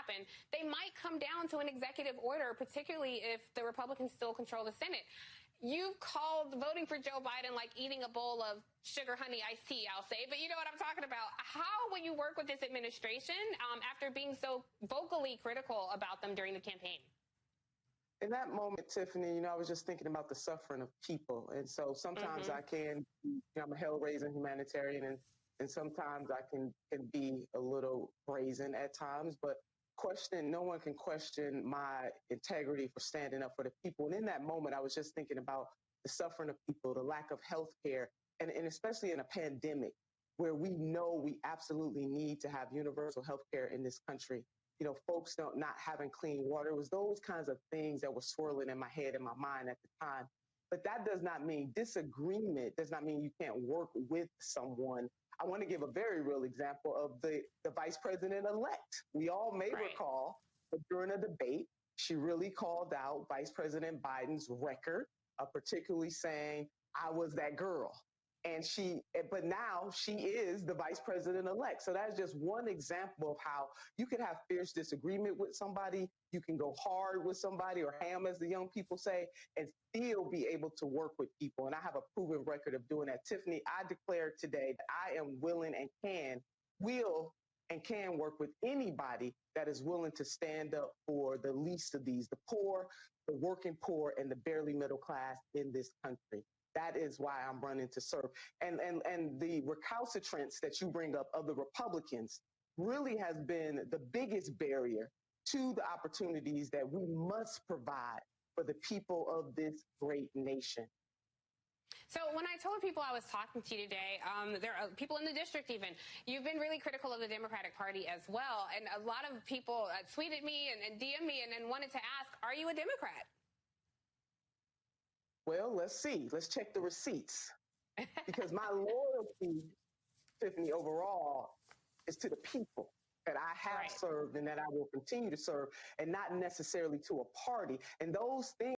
happen, they might come down to an executive order, particularly if the Republicans still control the Senate. You've called voting for Joe Biden like eating a bowl of sugar honey iced tea, I'll say. But you know what I'm talking about. How will you work with this administration after being so vocally critical about them during the campaign? In that moment, Tiffany, I was just thinking about the suffering of people. And so sometimes I can, I'm a hell-raising humanitarian, and sometimes I can be a little brazen at times, but no one can question my integrity for standing up for the people. And in that moment, I was just thinking about the suffering of people, the lack of health care, and especially in a pandemic where we know we absolutely need to have universal health care in this country. Folks not having clean water. It was those kinds of things that were swirling in my head and my mind at the time. But that does not mean disagreement, does not mean you can't work with someone. I want to give a very real example of the vice president-elect. We all may recall that during a debate, she really called out Vice President Biden's record, particularly saying, I was that girl. But now she is the vice president-elect. So that's just one example of how you can have fierce disagreement with somebody. You can go hard with somebody, or ham, as the young people say, and still be able to work with people. And I have a proven record of doing that. Tiffany, I declare today that I am willing and can work with anybody that is willing to stand up for the least of these, the poor, the working poor, and the barely middle class in this country. That is why I'm running to serve. And the recalcitrance that you bring up of the Republicans really has been the biggest barrier to the opportunities that we must provide for the people of this great nation. So when I told people I was talking to you today, there are people in the district even, you've been really critical of the Democratic Party as well. And a lot of people tweeted me and DM'd me and wanted to ask, are you a Democrat? Well, let's see. Let's check the receipts. Because my loyalty, Tiffany, overall, is to the people that I have served and that I will continue to serve, and not necessarily to a party. And those things